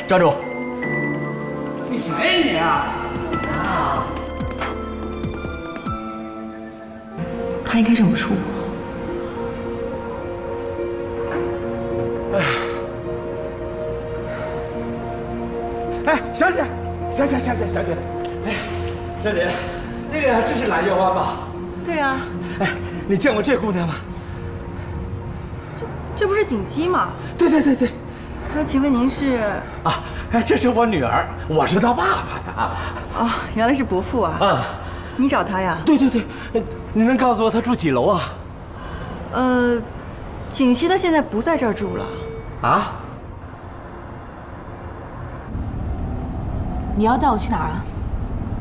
站住！你谁你啊？他应该认不出我。哎，小姐，小姐，哎，小姐，这是懒月湾吧？对啊，哎，你见过这姑娘吗？这不是锦溪吗？对。那请问您是？啊，哎，这是我女儿，我是她爸爸呀。哦，原来是伯父啊。啊，你找他呀？对，你能告诉我她住几楼啊？锦溪他现在不在这儿住了。啊？你要带我去哪儿啊？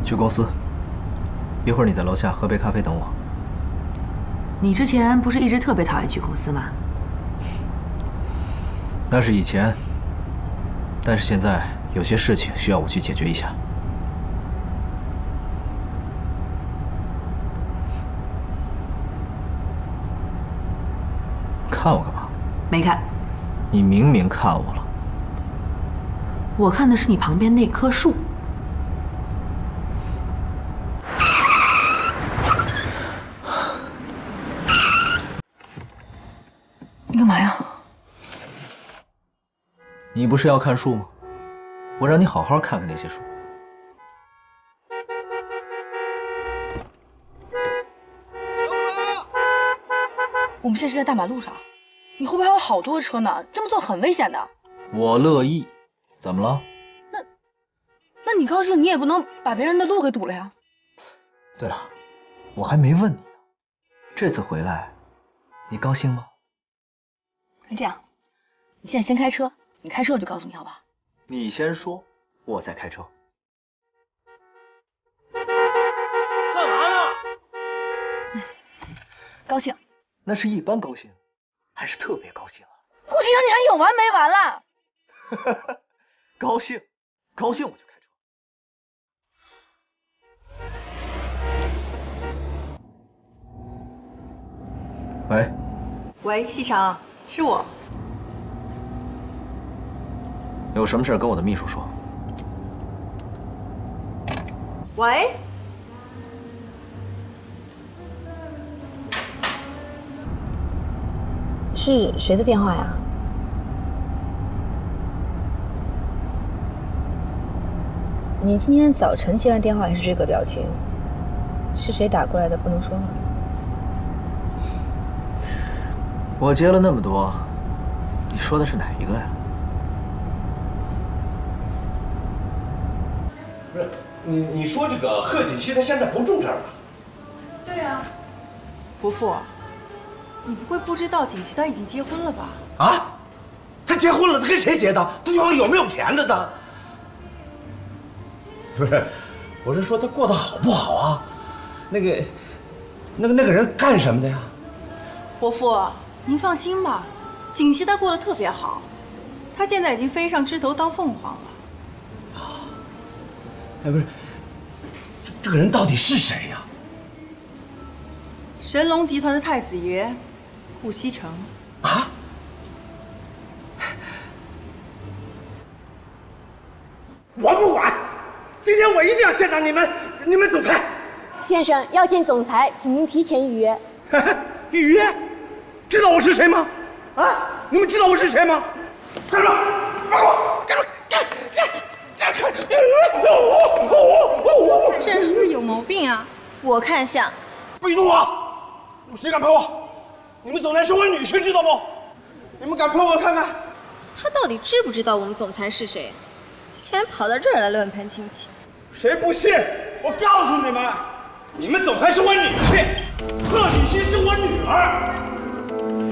去公司。一会儿你在楼下喝杯咖啡等我。你之前不是一直特别讨厌去公司吗？那是以前，但是现在有些事情需要我去解决一下。看我干嘛？没看，你明明看我了。我看的是你旁边那棵树。你干嘛呀？你不是要看树吗？我让你好好看看那些树。我们现在是在大马路上，你后边还有好多车呢，这么做很危险的。我乐意。怎么了？那你高兴，你也不能把别人的路给堵了呀。对了，我还没问你呢，这次回来，你高兴吗？那这样，你现在先开车，你开车我就告诉你，好吧？你先说，我再开车。干嘛呢？高兴。那是一般高兴，还是特别高兴啊？顾先生，你还有完没完了？高兴，高兴我就开车。喂，喂，西城，是我。有什么事跟我的秘书说。喂，是谁的电话呀？你今天早晨接完电话还是这个表情？是谁打过来的？不能说吗？我接了那么多，你说的是哪一个呀？不是，你说这个贺锦熙他现在不住这儿了？对啊。伯父，你不会不知道锦溪他已经结婚了吧？啊？他结婚了，他跟谁结的？对方有没有钱的呢？不是，我是说他过得好不好啊？那个人干什么的呀？伯父，您放心吧，锦溪他过得特别好，他现在已经飞上枝头当凤凰了。啊，哎，不是，这个人到底是谁呀？神龙集团的太子爷，顾西城。啊？我不管，今天我一定要见到你们总裁。先生要见总裁，请您提前预约。预约？知道我是谁吗？啊，你们知道我是谁吗？干什么？放开我！干什么？这人是不是有毛病啊？我看像。不许动我！谁敢碰我？你们总裁是我女婿，知道不？你们敢碰我看看？他到底知不知道我们总裁是谁？竟然跑到这儿来乱攀亲戚！谁不信？我告诉你们，你们总裁是我女婿，贺锦熙是我女儿。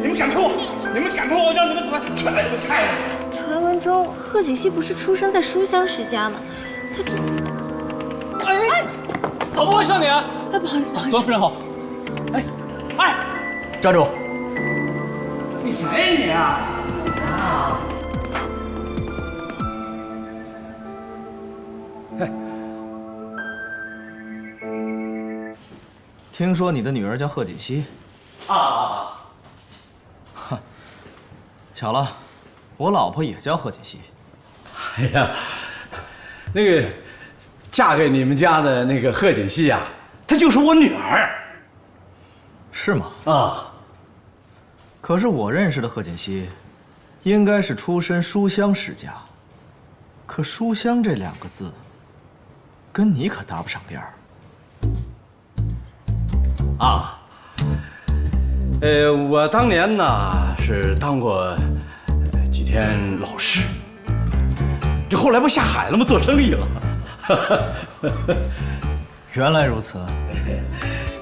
你们敢碰我？你们敢碰我，让你们总裁踹你们菜了！传闻中贺锦熙不是出生在书香世家吗？他这……哎，怎么回事你啊？哎，不好意思，不好意思。左夫人好。哎，站住！你谁你啊？听说你的女儿叫贺锦熙。啊！哈，巧了，我老婆也叫贺锦熙。哎呀，那个嫁给你们家的那个贺锦熙呀，她就是我女儿。是吗？啊。可是我认识的贺锦熙，应该是出身书香世家。可书香这2个字，跟你可搭不上边儿。啊。我当年呢是当过几天老师，这后来不下海了吗？做生意了。原来如此，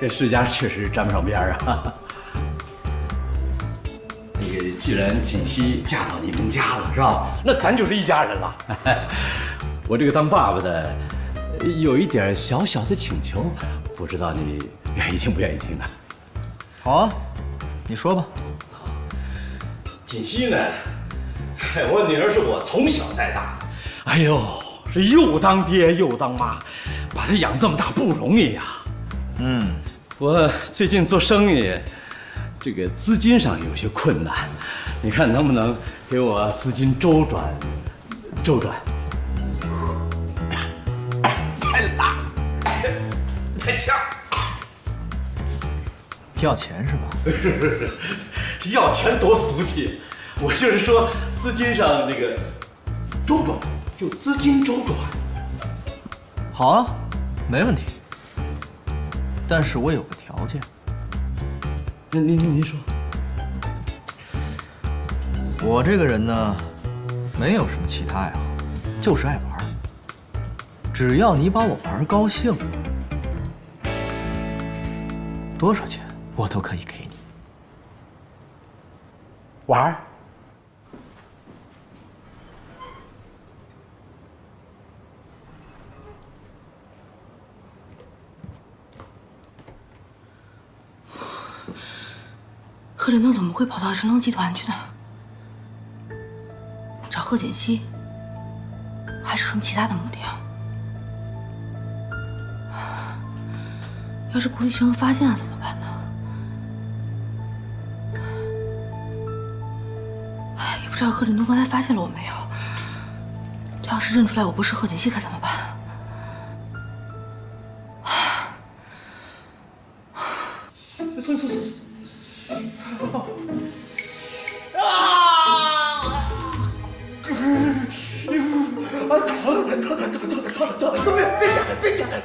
跟世家确实沾不上边儿啊。那个，既然锦溪嫁到你们家了，是吧？那咱就是一家人了。我这个当爸爸的，有一点小小的请求，不知道你愿意听不愿意听呢？好啊，你说吧。锦溪呢，我女儿是我从小带大的，哎呦，这又当爹又当妈，把她养这么大不容易呀。我最近做生意，这个资金上有些困难，你看能不能给我资金周转？太辣，太呛。要钱是吧？这要钱多俗气，我就是说资金上这个周转，就资金周转。好啊，没问题。但是我有个条件。您说。我这个人呢，没有什么其他爱好，就是爱玩。只要你把我玩高兴了，多少钱我都可以给你。玩？贺振东怎么会跑到神龙集团去呢？找贺锦熙，还是什么其他的目的啊？要是顾医生发现了怎么办呢？哎，也不知道贺振东刚才发现了我没有。他要是认出来我不是贺锦熙，可怎么办？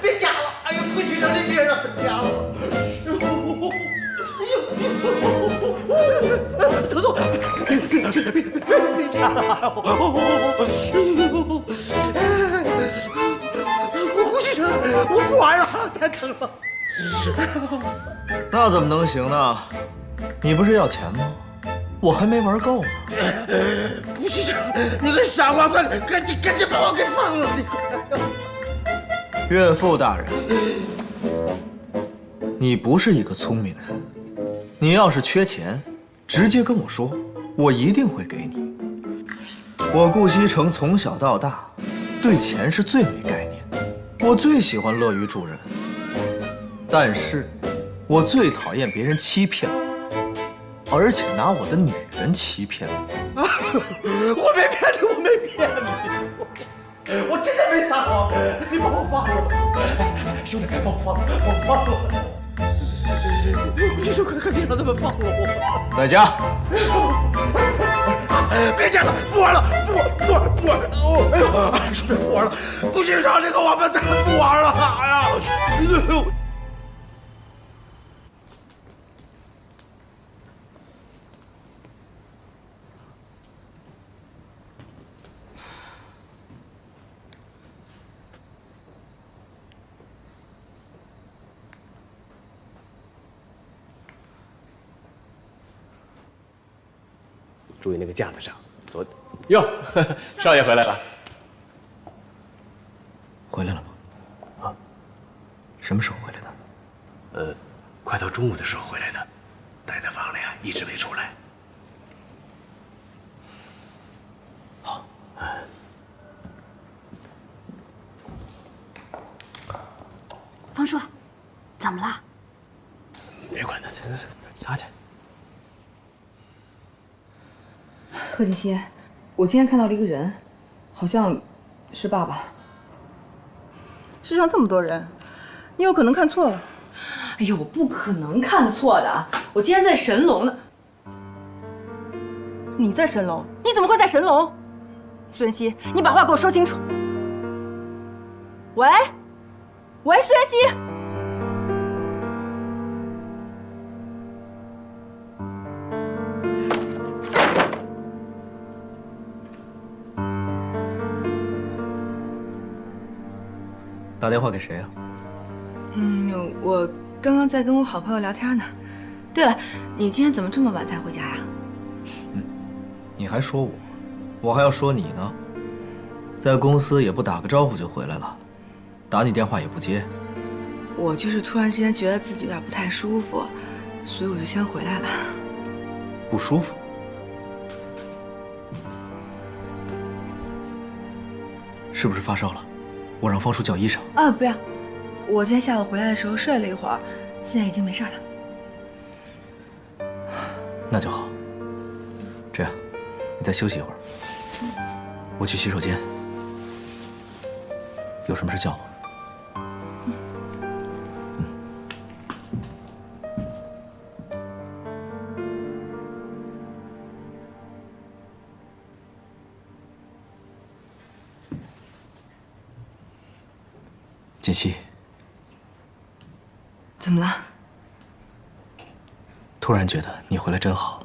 别夹了！哎呀，不许让这别让他夹了！特总，别夹了！胡先生，我不玩了，太疼了。那怎么能行呢？你不是要钱吗？我还没玩够呢。胡先生，你个傻瓜，快赶紧把我给放了！你快！岳父大人，你不是一个聪明人。你要是缺钱，直接跟我说，我一定会给你。我顾西城从小到大，对钱是最没概念的。我最喜欢乐于助人，但是，我最讨厌别人欺骗我，而且拿我的女人欺骗我。我没骗你，我没骗你，我真的没撒谎，你把我放了吧，兄弟，把我放了，把我放了。胡先生，快点让他们放了我。在家。别讲了，不玩了，不玩了！哦，哎呦，兄弟，不玩了！顾先生，你个王八蛋，不玩了！哎呀，注意那个架子上，哟，少爷回来了。回来了吗？啊，什么时候回来的？快到中午的时候回来的，待在房里啊，一直没出来。好。方叔，怎么了？别管他，真是撒去。贺锦熙，我今天看到了一个人，好像是爸爸。世上这么多人，你有可能看错了。哎呦，我不可能看错的，我今天在神龙呢。你在神龙？你怎么会在神龙？孙熙，你把话给我说清楚。喂，喂，孙熙。打电话给谁啊？我刚刚在跟我好朋友聊天呢。对了，你今天怎么这么晚才回家呀？你还说我还要说你呢。在公司也不打个招呼就回来了，打你电话也不接。我就是突然之间觉得自己有点不太舒服，所以我就先回来了。不舒服？是不是发烧了？我让方叔叫医生。啊，不要，我今天下午回来的时候睡了一会儿，现在已经没事了。那就好。这样，你再休息一会儿，我去洗手间。有什么事叫我。锦溪，怎么了？突然觉得你回来真好。